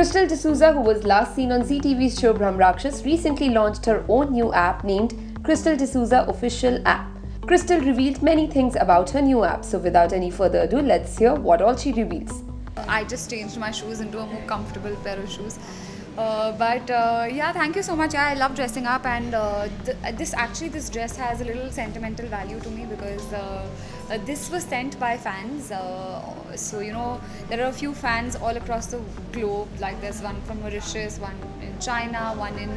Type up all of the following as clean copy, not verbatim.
Crystal D'Souza, who was last seen on Zee TV's show Brahmrakshas, recently launched her own new app named Crystal D'Souza Official App. Crystal revealed many things about her new app, so without any further ado, let's hear what all she reveals. I just changed my shoes into a more comfortable pair of shoes. Yeah, thank you so much. Yeah, I love dressing up, and this dress has a little sentimental value to me because this was sent by fans. So you know, there are a few fans all across the globe. Like there's one from Mauritius, one in China, one in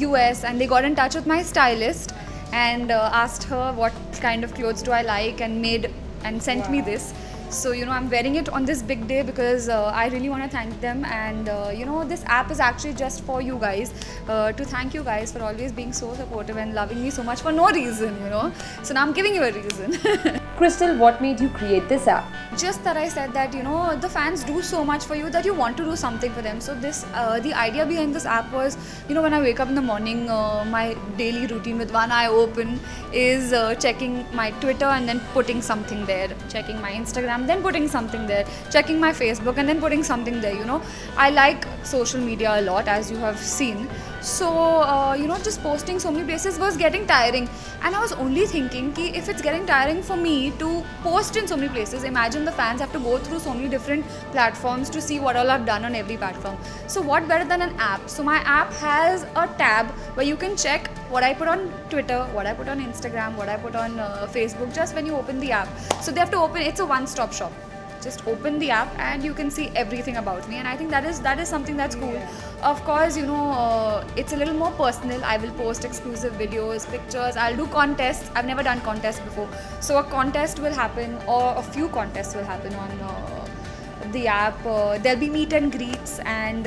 US, and they got in touch with my stylist and asked her what kind of clothes do I like, and sent me this. So you know, I'm wearing it on this big day because I really want to thank them, and you know, this app is actually just for you guys, to thank you guys for always being so supportive and loving me so much for no reason, you know. So now I'm giving you a reason. Crystal, what made you create this app? Just that I said that, you know, the fans do so much for you that you want to do something for them. So this, the idea behind this app was, you know, when I wake up in the morning, my daily routine with one eye open is checking my Twitter and then putting something there, checking my Instagram, then putting something there, checking my Facebook and then putting something there, you know. I like social media a lot, as you have seen. So, you know, just posting so many places was getting tiring, and I was only thinking ki if it's getting tiring for me to post in so many places, imagine the fans have to go through so many different platforms to see what all I've done on every platform. So what better than an app? So my app has a tab where you can check what I put on Twitter, what I put on Instagram, what I put on Facebook, just when you open the app. So they have to open, it's a one-stop shop. Just open the app and you can see everything about me, and I think that is something that's cool. Of course, you know, it's a little more personal. I will post exclusive videos, pictures, I'll do contests. I've never done contests before, so a contest will happen, or a few contests will happen on the app. There'll be meet and greets, and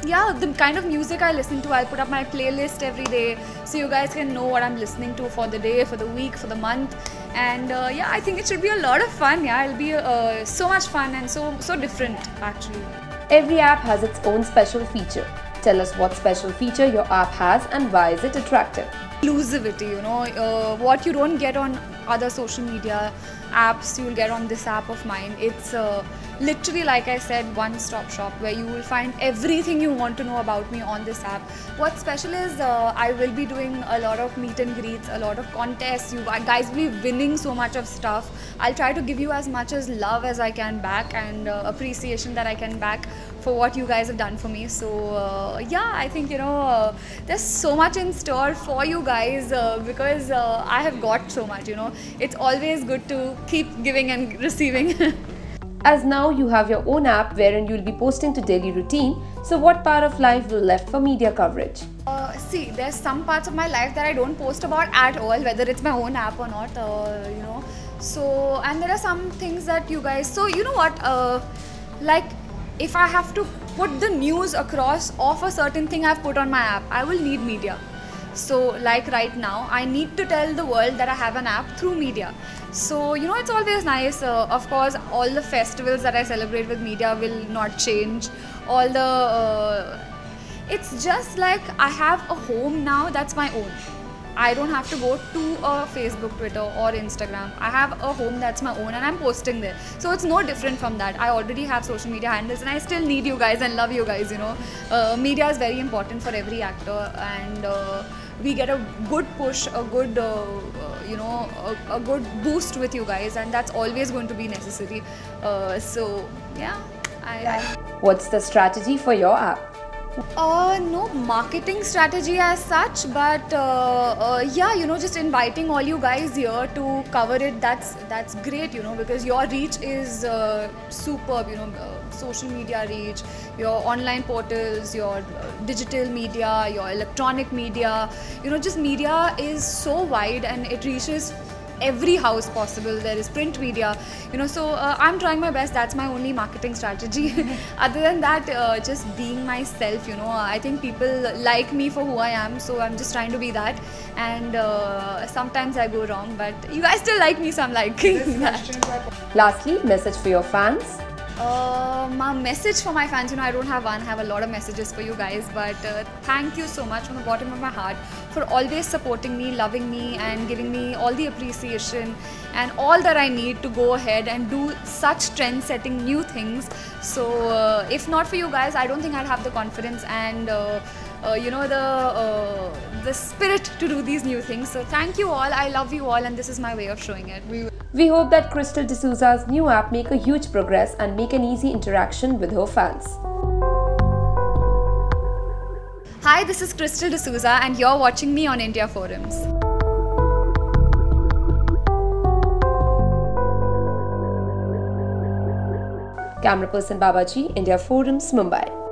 yeah, the kind of music I listen to, I'll put up my playlist every day so you guys can know what I'm listening to for the day, for the week, for the month. And yeah, I think it should be a lot of fun. Yeah, it'll be so much fun and so different actually. Every app has its own special feature. Tell us what special feature your app has and why is it attractive. Inclusivity, you know, what you don't get on other social media apps, you'll get on this app of mine. It's literally, like I said, one-stop shop where you will find everything you want to know about me on this app. What's special is I will be doing a lot of meet and greets, a lot of contests. You guys will be winning so much of stuff. I'll try to give you as much as love as I can back, and appreciation that I can back for what you guys have done for me. So yeah, I think, you know, there's so much in store for you guys because I have got so much, you know. It's always good to keep giving and receiving. As now you have your own app wherein you'll be posting to daily routine, so what part of life will left for media coverage? See, there's some parts of my life that I don't post about at all, whether it's my own app or not, you know. So, and there are some things that you guys, so you know what, like if I have to put the news across of a certain thing I've put on my app, I will need media. So like right now, I need to tell the world that I have an app through media. So, you know, it's always nice. Of course, all the festivals that I celebrate with media will not change. All the, it's just like I have a home now that's my own. I don't have to go to a Facebook, Twitter or Instagram. I have a home that's my own and I'm posting there. So it's no different from that. I already have social media handles and I still need you guys and love you guys, you know. Media is very important for every actor, and we get a good push, a good, you know, a good boost with you guys, and that's always going to be necessary. So yeah. What's the strategy for your app? No marketing strategy as such, but yeah, you know, just inviting all you guys here to cover it, that's great, you know, because your reach is superb, you know, social media reach, your online portals, your digital media, your electronic media, you know, just media is so wide and it reaches every house possible. There is print media, you know, so I'm trying my best. That's my only marketing strategy. Other than that, just being myself, you know. I think people like me for who I am, so I'm just trying to be that, and sometimes I go wrong, but you guys still like me, so I'm liking that. Lastly, message for your fans. My message for my fans, I don't have one. I have a lot of messages for you guys, but thank you so much from the bottom of my heart for always supporting me, loving me, and giving me all the appreciation and all that I need to go ahead and do such trend-setting new things. So if not for you guys, I don't think I'd have the confidence and the spirit to do these new things. So thank you all. I love you all, and this is my way of showing it. We hope that Crystal D'Souza's new app make a huge progress and make an easy interaction with her fans. Hi, this is Crystal D'Souza and you're watching me on India Forums. Camera person Babaji, India Forums, Mumbai.